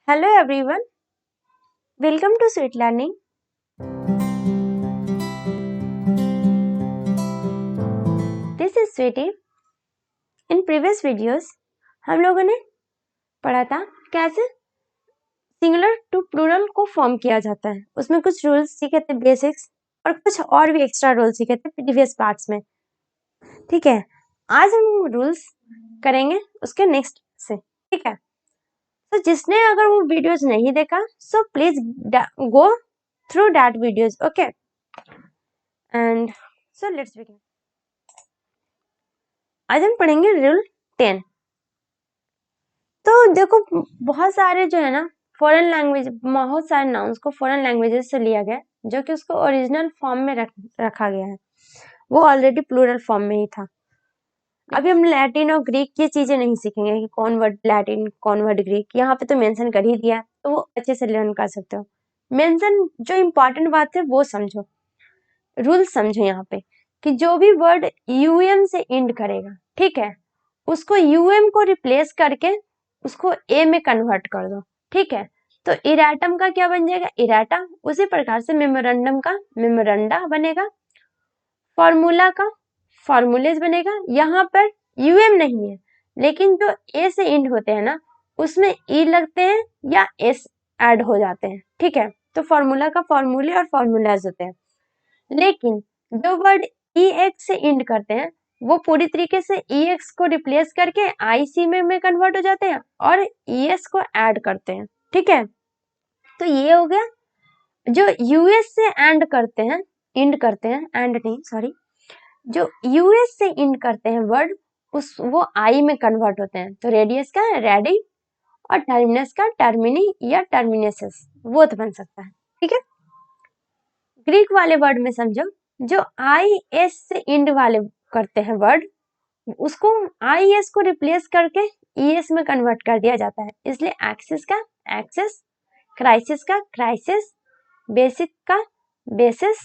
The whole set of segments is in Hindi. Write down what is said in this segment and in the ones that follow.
Hello everyone, welcome to Sweet Learning. This is Sweetie. In previous videos हम लोगों ने पढ़ा था कैसे सिंगुलर टू प्लूरल को फॉर्म किया जाता है। उसमें कुछ रूल्स सीखे थे बेसिक्स और कुछ और भी एक्स्ट्रा रूल्स सीखे थे प्रीवियस पार्ट्स में। ठीक है, आज हम रूल्स करेंगे उसके नेक्स्ट से। ठीक है, तो जिसने अगर वो वीडियोस नहीं देखा so please go through that videos. Okay, and so let's begin. आज हम पढ़ेंगे रूल 10। तो देखो बहुत सारे जो है ना फॉरेन लैंग्वेज, बहुत सारे नाउन्स को फॉरेन लैंग्वेजेस से लिया गया जो कि उसको ओरिजिनल फॉर्म में रखा गया है। वो ऑलरेडी प्लूरल फॉर्म में ही था। अभी हम लैटिन और ग्रीक ये चीजें नहीं सीखेंगे कि कौन वर्ड लैटिन कौन वर्ड ग्रीक, यहाँ पे तो मेंशन कर ही दिया है तो वो अच्छे से लर्न कर सकते हो। मेंशन जो इम्पोर्टेंट बात है वो समझो, रूल समझो यहाँ पे कि जो भी वर्ड यूएम से एंड करेगा, ठीक है, उसको यूएम को रिप्लेस करके उसको ए में कन्वर्ट कर दो। ठीक है, तो इराटम का क्या बन जाएगा? इराटा। उसी प्रकार से मेमोरेंडम का मेमोरेंडा बनेगा, फॉर्मूला का फॉर्मूलेज बनेगा। यहाँ पर यूएम नहीं है, लेकिन जो ए से एंड होते हैं ना उसमें ई लगते हैं या एस ऐड हो जाते हैं। ठीक है, तो फॉर्मूला का फॉर्मूले और फॉर्मूलाज होते हैं। लेकिन जो वर्ड ई एक्स से एंड करते हैं वो पूरी तरीके से ई एक्स को रिप्लेस करके आई सी में कन्वर्ट हो जाते हैं और ई एस को ऐड करते हैं। ठीक है, तो ये हो गया। जो यूएस से एंड करते हैं, एंड करते हैं, एंड नहीं सॉरी, जो यूएस से एंड करते हैं वर्ड वो आई में कन्वर्ट होते हैं। तो रेडियस का रेडी और टर्मिनस का टर्मिनी या टर्मिनेसिस वो तो बन सकता है। ठीक है, ग्रीक वाले वर्ड में समझो, जो आई एस से एंड वाले करते हैं वर्ड उसको आई एस को रिप्लेस करके ई एस में कन्वर्ट कर दिया जाता है। इसलिए एक्सिस का एक्सेस, क्राइसिस का क्राइसिस, बेसिक का बेसिस,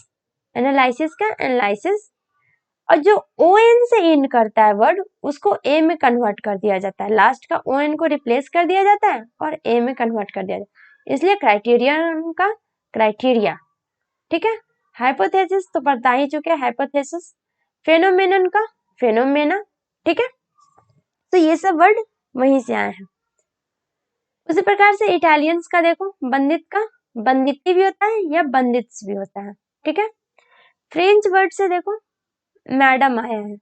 एनालिसिस का एनालिसिस, और जो ओ एन से एंड करता है वर्ड उसको ए में कन्वर्ट कर दिया जाता है। लास्ट का ओ एन को रिप्लेस कर दिया जाता है और ए में कन्वर्ट कर दिया जाता है। इसलिए क्राइटेरियन का क्राइटेरिया। ठीक है, हाइपोथेसिस तो पढ़ता ही चुके हैं, हाइपोथेसिस। फेनोमेनन का फेनोमेना। ठीक है, तो ये सब वर्ड वहीं से आए हैं। उसी प्रकार से इटालियंस का देखो, बंदित का बंदिती भी होता है या बंदित्स भी होता है। ठीक है, फ्रेंच वर्ड से देखो मैडम आया है,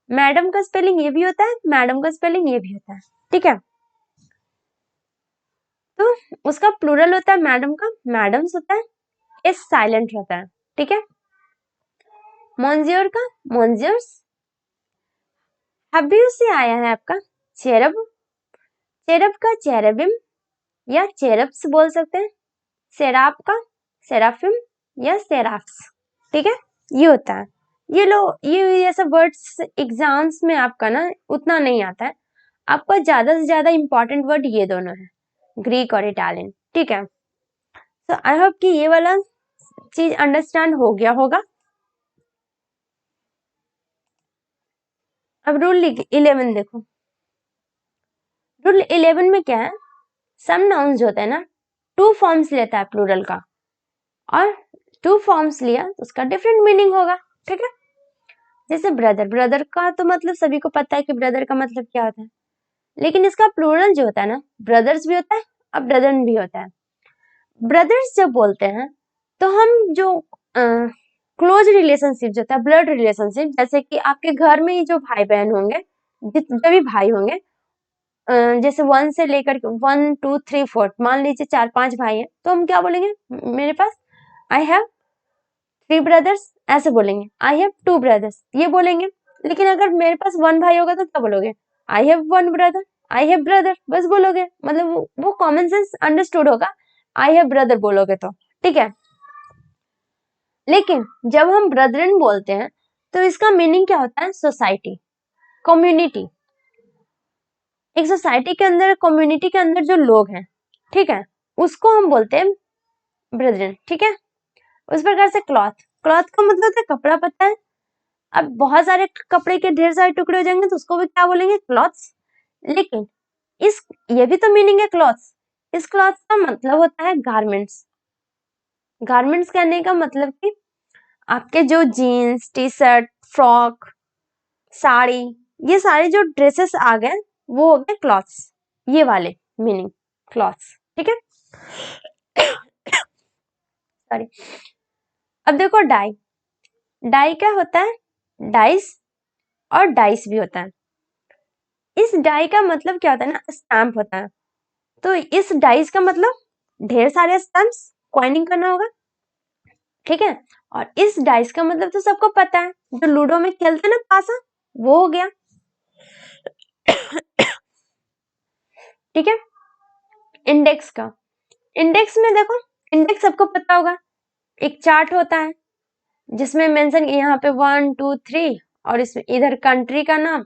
मैडम का स्पेलिंग ये भी होता है, मैडम का स्पेलिंग ये भी होता है। ठीक है, तो उसका प्लूरल होता है मैडम का, मैडम्स होता है, एस साइलेंट रहता है। ठीक है, मॉन्जियोर का मॉन्जियर्स, हब्यू से आया है आपका चेरब, चेरब का चेरबिम या चेरब्स बोल सकते हैं, सेराप का सेराफिम या सेराफ्स। ठीक है, ये होता है। ये लो, ये सब वर्ड्स एग्जाम्स में आपका ना उतना नहीं आता है, आपका ज्यादा से ज्यादा इंपॉर्टेंट वर्ड ये दोनों है, ग्रीक और इटालियन। ठीक है, तो आई होप कि ये वाला चीज अंडरस्टैंड हो गया होगा। अब रूल 11 देखो, रूल 11 में क्या है, सम नाउन्स जो होता है ना टू फॉर्म्स लेता है प्लूरल का, और टू फॉर्म्स लिया तो उसका डिफरेंट मीनिंग होगा। ठीक है, जैसे ब्रदर, ब्रदर का तो मतलब सभी को पता है कि ब्रदर का मतलब क्या होता है, लेकिन इसका प्लूरल जो होता है ना ब्रदर्स भी होता है और ब्रदर भी होता है। ब्रदर्स जब बोलते हैं तो हम जो क्लोज रिलेशनशिप जो होता है, ब्लड रिलेशनशिप, जैसे कि आपके घर में ही जो भाई बहन होंगे, जितने भी भाई होंगे, जैसे 1 से लेकर 1 2 3 4, मान लीजिए 4-5 भाई हैं, तो हम क्या बोलेंगे, मेरे पास आई हैव 3 ब्रदर्स, ऐसे बोलेंगे। आई हैव 2 ब्रदर्स ये बोलेंगे। लेकिन अगर मेरे पास 1 भाई होगा तो क्या बोलोगे, I have 1 brother, I have brother बस बोलोगे, मतलब वो कॉमन सेंस अंडरस्टूड होगा, आई हैव ब्रदर बोलोगे तो। ठीक है, लेकिन जब हम ब्रदरन बोलते हैं तो इसका मीनिंग क्या होता है, सोसाइटी, कम्युनिटी। एक सोसाइटी के अंदर, कम्युनिटी के अंदर जो लोग हैं, ठीक है, उसको हम बोलते हैं ब्रदरन। ठीक है, उस प्रकार से क्लॉथ, क्लॉथ का मतलब है कपड़ा, पता है। अब बहुत सारे कपड़े के ढेर सारे टुकड़े हो जाएंगे तो उसको भी क्या बोलेंगे, क्लॉथ्स। लेकिन इस ये भी तो मीनिंग है क्लॉथ्स, इस क्लॉथ का मतलब होता है गारमेंट्स। गारमेंट्स कहने का मतलब कि आपके जो jeans, T shirt, frock, sari, ये सारे जो ड्रेसेस आ गए वो हो गए क्लॉथ्स, ये वाले मीनिंग क्लॉथ्स, ठीक है। सॉरी। अब देखो डाई, डाई क्या होता है? डाइस और डाइस भी होता है। इस डाई का मतलब क्या होता है ना, स्टैम्प होता है। तो इस डाइस का मतलब ढेर सारे स्टैम्प्स कॉइनिंग करना होगा, ठीक है। और इस डाइस का मतलब तो सबको पता है, जो लूडो में खेलते हैं ना पासा, वो हो गया, ठीक है। इंडेक्स का, इंडेक्स में देखो, इंडेक्स सबको पता होगा, एक चार्ट होता है जिसमें मेंशन यहाँ पे 1 2 3 और इसमें इधर कंट्री का नाम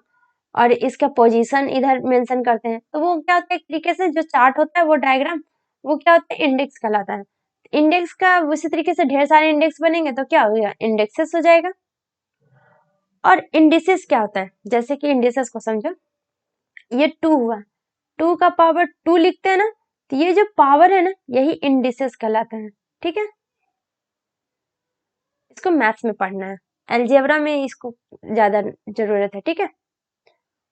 और इसका पोजीशन इधर मेंशन करते हैं। तो वो क्या होता है, एक तरीके से जो चार्ट होता है वो डायग्राम, वो क्या होता है, इंडेक्स कहलाता है। इंडेक्स का उसी तरीके से ढेर सारे इंडेक्स बनेंगे तो क्या हो गया, इंडेक्सेस हो जाएगा। और इंडिसेस क्या होता है, जैसे कि इंडिसेस को समझो, ये 2 हुआ, 2 का पावर 2 लिखते हैं ना, तो ये जो पावर है ना, यही इंडिसेस कहलाता है, ठीक है। इसको मैथ्स में पढ़ना है, अलजेब्रा में इसको ज्यादा जरूरत है, ठीक है।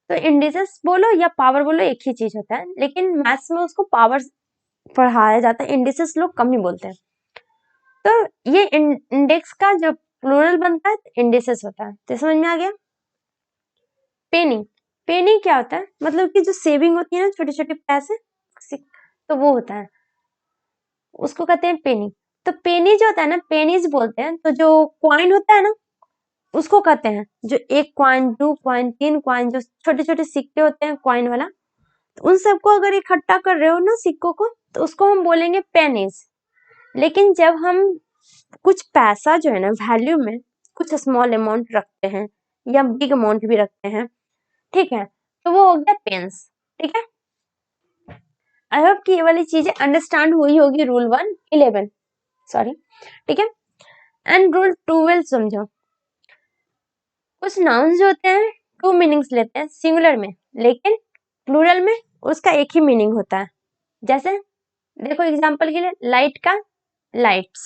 तो इंडिसेस बोलो या पावर बोलो एक ही चीज होता है, लेकिन मैथ्स में उसको पावर पढ़ाया जाता है, इंडिसेस लोग कम ही बोलते हैं। तो ये इंडेक्स का जो प्लूरल बनता है इंडिसेस होता है, तो समझ में आ गया। पेनी, पेनी क्या होता है, मतलब कि जो सेविंग होती है ना, छोटे छोटे पैसे, तो वो होता है, उसको कहते हैं पेनी। तो पेनी जो होता है ना, पेनीज बोलते हैं, तो जो क्वाइन होता है ना, उसको कहते हैं, जो 1 क्वाइन, 2 क्वाइन, 3 क्वाइन, जो छोटे छोटे सिक्के होते हैं क्वाइन वाला, तो उन सबको अगर इकट्ठा कर रहे हो ना सिक्कों को, तो उसको हम बोलेंगे पेनीज। लेकिन जब हम कुछ पैसा जो है ना वैल्यू में कुछ स्मॉल अमाउंट रखते हैं या बिग अमाउंट भी रखते हैं, ठीक है, तो वो हो गया पेन्स, ठीक है। आई होप कि ये वाली चीजें अंडरस्टैंड हुई होगी, रूल 11 सॉरी, ठीक है। एंड रूल 12 समझो। कुछ नाउन्स जो होते हैं 2 मीनिंग्स लेते हैं सिंगुलर में, लेकिन प्लूरल में उसका एक ही मीनिंग होता है। जैसे देखो एग्जांपल के लिए, लाइट का लाइट्स,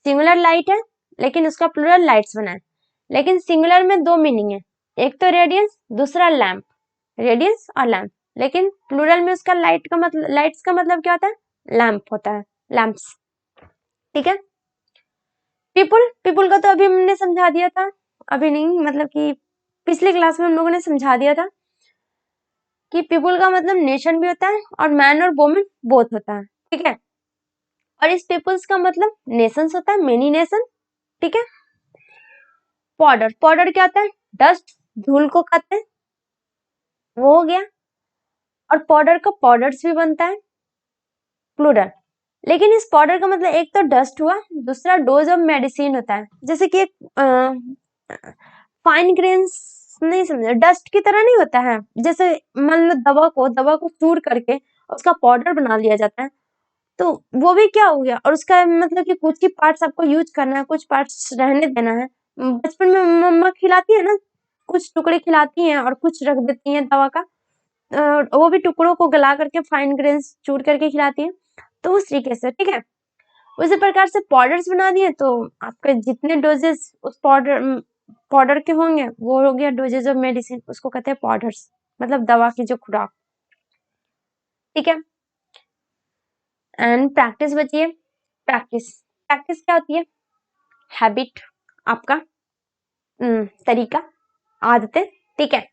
सिंगुलर लाइट है लेकिन उसका प्लूरल लाइट्स बना है, लेकिन सिंगुलर में 2 मीनिंग है, एक तो रेडियंस, दूसरा लैम्प, रेडियंस और लैम्प। लेकिन प्लूरल में उसका लाइट का मतलब, लाइट्स का मतलब क्या होता है, लैम्प होता है, लैम्प्स, ठीक है। पीपुल, पीपुल का तो अभी हमने समझा दिया था, अभी नहीं, मतलब कि पिछले क्लास में हम लोगों ने समझा दिया था कि पीपुल का मतलब नेशन भी होता है और मैन और वुमेन बोथ होता है, ठीक है। और इस पीपुल्स का मतलब नेशंस होता है, मेनी नेशन, ठीक है। पाउडर, पाउडर क्या होता है, डस्ट, धूल को कहते हैं, वो हो गया। और पाउडर का पाउडर्स भी बनता है, प्लूरल। लेकिन इस पाउडर का मतलब एक तो डस्ट हुआ, दूसरा डोज ऑफ मेडिसिन होता है, जैसे कि एक फाइन ग्रेन्स, नहीं समझे, डस्ट की तरह नहीं होता है, जैसे मान लो दवा को चूर करके उसका पाउडर बना लिया जाता है, तो वो भी क्या हो गया। और उसका मतलब कि कुछ ही पार्ट्स आपको यूज करना है, कुछ पार्ट्स रहने देना है। बचपन में मम्मा खिलाती है ना, कुछ टुकड़े खिलाती हैं और कुछ रख देती हैं दवा का, वो भी टुकड़ों को गला करके फाइन ग्रेन्स चूर करके खिलाती हैं, तो उस तरीके से, ठीक है। उसी प्रकार से पाउडर्स बना दिए, तो आपके जितने डोजेस उस पाउडर के होंगे वो हो गया डोजेज ऑफ मेडिसिन, उसको कहते हैं पाउडर्स, मतलब दवा की जो खुराक, ठीक है। एंड प्रैक्टिस बचिए, प्रैक्टिस, प्रैक्टिस क्या होती है, हैबिट, आपका तरीका, आदतें, ठीक है।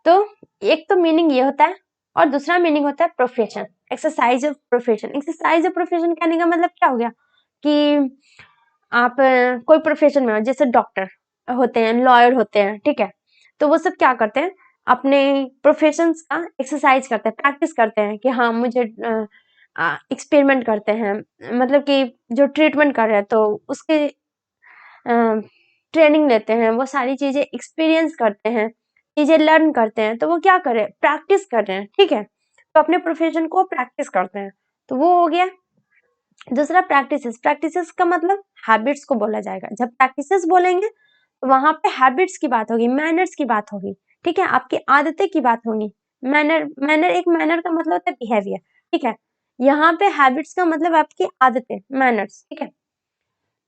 तो एक तो मीनिंग ये होता है और दूसरा मीनिंग होता है profession, exercise of profession. Exercise of profession कहने का मतलब क्या हो गया कि आप कोई प्रोफेशन में हो, जैसे डॉक्टर होते हैं, लॉयर होते हैं, ठीक है, तो वो सब क्या करते हैं, अपने प्रोफेशंस का एक्सरसाइज करते हैं, प्रैक्टिस करते हैं कि हाँ मुझे एक्सपेरिमेंट करते हैं, मतलब कि जो ट्रीटमेंट कर रहे हैं तो उसके ट्रेनिंग लेते हैं, वो सारी चीजें एक्सपीरियंस करते हैं, चीजें लर्न करते हैं, तो वो क्या कर रहे हैं, प्रैक्टिस कर रहे हैं, ठीक है। तो अपने प्रोफेशन को प्रैक्टिस करते हैं, तो वो हो गया। दूसरा प्रैक्टिसेस, प्रैक्टिसेस का मतलब हैबिट्स को बोला जाएगा। जब प्रैक्टिसेस बोलेंगे तो वहां पे हैबिट्स की बात होगी, मैनर्स की बात होगी, ठीक है, आपकी आदतें की बात होगी, मैनर एक मैनर का मतलब होता है बिहेवियर, ठीक है। यहाँ पे हैबिट्स का मतलब आपकी आदतें, मैनर्स, ठीक है।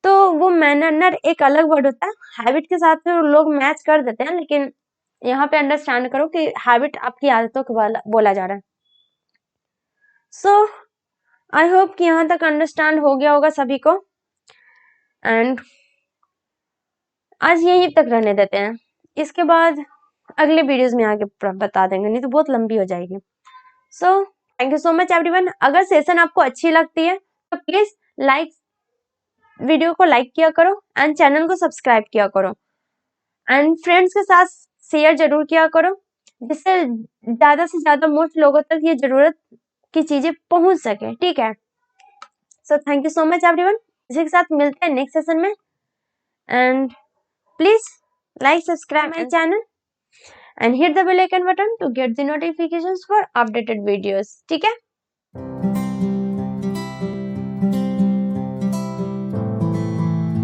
तो वो मैनर एक अलग वर्ड होता है, हैबिट के साथ में लोग मैच कर देते हैं, लेकिन यहाँ पे अंडरस्टैंड करो कि हैबिट आपकी आदतों को बोला जा रहा है। सो आई होप कि यहाँ तक अंडरस्टैंड हो गया होगा सभी को, एंड आज यहीं तक रहने देते हैं। इसके बाद अगले वीडियोस में आगे बता देंगे, नहीं तो बहुत लंबी हो जाएगी। So thank you so much everyone. अगर सेशन आपको अच्छी लगती है तो प्लीज वीडियो को लाइक किया करो एंड चैनल को सब्सक्राइब किया करो एंड फ्रेंड्स के साथ शेयर जरूर किया करो, जिससे ज्यादा से ज्यादा मोस्ट लोगों तक ये जरूरत की चीजें पहुंच सके, ठीक है। So thank you so much everyone. इसी के साथ मिलते हैं नेक्स्ट सेशन में, and please like, subscribe my channel and hit the bell icon button to get the notifications for updated videos, ठीक है।